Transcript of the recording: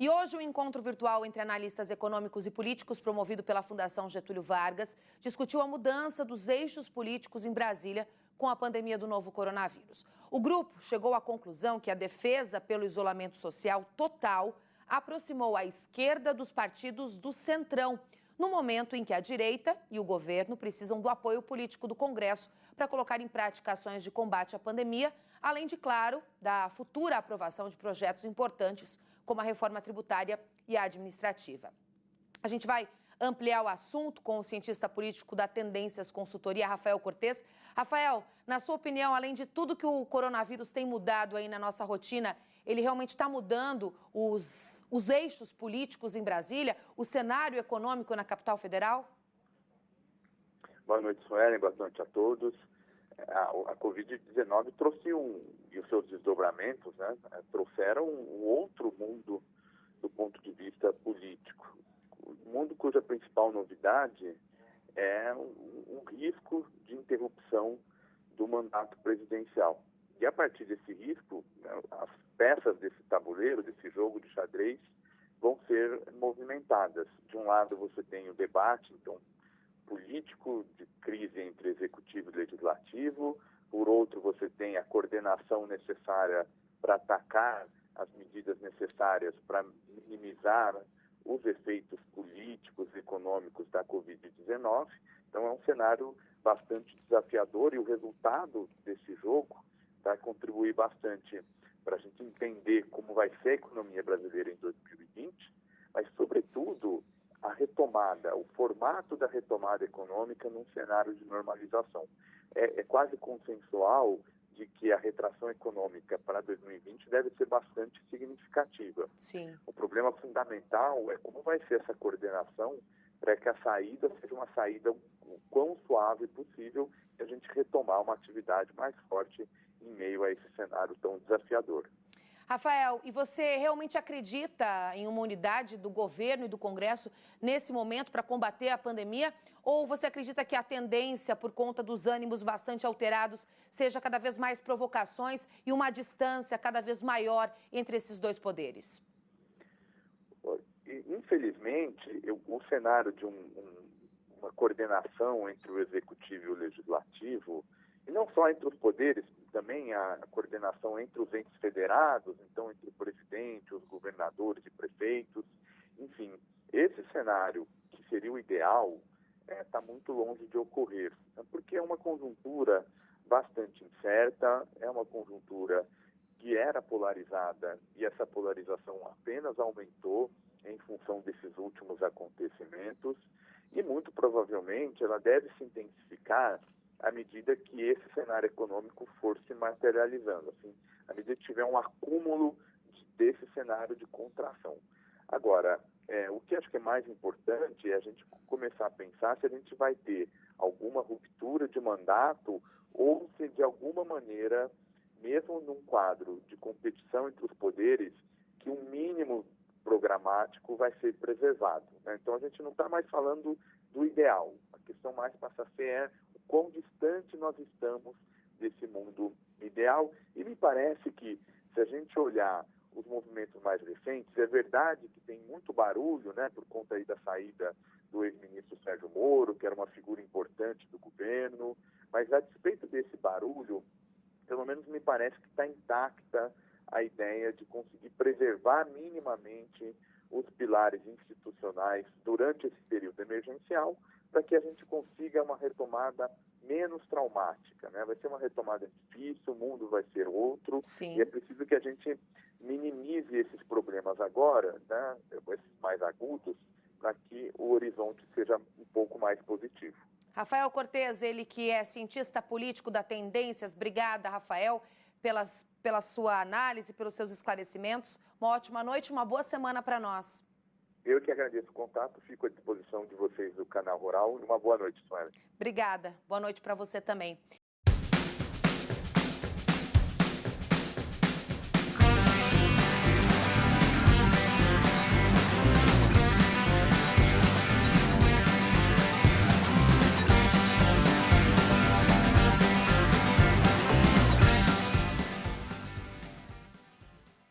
E hoje o encontro virtual entre analistas econômicos e políticos promovido pela Fundação Getúlio Vargas discutiu a mudança dos eixos políticos em Brasília com a pandemia do novo coronavírus. O grupo chegou à conclusão que a defesa pelo isolamento social total aproximou a esquerda dos partidos do centrão, no momento em que a direita e o governo precisam do apoio político do Congresso para colocar em prática ações de combate à pandemia, além de, claro, da futura aprovação de projetos importantes, como a reforma tributária e a administrativa. A gente vai ampliar o assunto com o cientista político da Tendências Consultoria, Rafael Cortes. Rafael, na sua opinião, além de tudo que o coronavírus tem mudado aí na nossa rotina, ele realmente está mudando os eixos políticos em Brasília, o cenário econômico na capital federal? Boa noite, Suelen, boa noite a todos. A Covid-19 trouxe e os seus desdobramentos, né, trouxeram um outro mundo do ponto de vista político. Um mundo cuja principal novidade é um risco de interrupção do mandato presidencial. E a partir desse risco, as peças desse tabuleiro, desse jogo de xadrez, vão ser movimentadas. De um lado você tem o debate, então, político de crise entre executivo e legislativo, por outro você tem a coordenação necessária para atacar as medidas necessárias para minimizar os efeitos políticos e econômicos da Covid-19. Então é um cenário bastante desafiador e o resultado desse jogo vai contribuir bastante para a gente entender como vai ser a economia brasileira em 2020, mas sobretudo a retomada, o formato da retomada econômica num cenário de normalização. É quase consensual de que a retração econômica para 2020 deve ser bastante significativa. Sim. O problema fundamental é como vai ser essa coordenação para que a saída seja uma saída o quão suave possível e a gente retomar uma atividade mais forte em meio a esse cenário tão desafiador. Rafael, e você realmente acredita em uma unidade do governo e do Congresso nesse momento para combater a pandemia? Ou você acredita que a tendência, por conta dos ânimos bastante alterados, seja cada vez mais provocações e uma distância cada vez maior entre esses dois poderes? Infelizmente, o cenário de uma coordenação entre o executivo e o legislativo, e não só entre os poderes, também a coordenação entre os entes federados, então entre o presidente, os governadores e prefeitos, enfim, esse cenário que seria o ideal está muito longe de ocorrer, porque é uma conjuntura bastante incerta, é uma conjuntura que era polarizada e essa polarização apenas aumentou em função desses últimos acontecimentos e muito provavelmente ela deve se intensificar à medida que esse cenário econômico for se materializando, assim, à medida que tiver um acúmulo desse cenário de contração. Agora, o que acho que é mais importante é a gente começar a pensar se a gente vai ter alguma ruptura de mandato ou se, de alguma maneira, mesmo num quadro de competição entre os poderes, que um mínimo programático vai ser preservado, né? Então, a gente não está mais falando do ideal. A questão mais passa a ser quão distante nós estamos desse mundo ideal. E me parece que, se a gente olhar os movimentos mais recentes, é verdade que tem muito barulho, né, por conta aí da saída do ex-ministro Sérgio Moro, que era uma figura importante do governo, mas a despeito desse barulho, pelo menos me parece que está intacta a ideia de conseguir preservar minimamente os pilares institucionais durante esse período emergencial, para que a gente consiga uma retomada menos traumática, né? Vai ser uma retomada difícil, o mundo vai ser outro. Sim. E é preciso que a gente minimize esses problemas agora, né? Esses mais agudos, para que o horizonte seja um pouco mais positivo. Rafael Cortes, ele que é cientista político da Tendências. Obrigada, Rafael, pela sua análise, pelos seus esclarecimentos. Uma ótima noite, uma boa semana para nós. Eu que agradeço o contato, fico à disposição de vocês do Canal Rural e uma boa noite, Suelen. Obrigada. Boa noite para você também.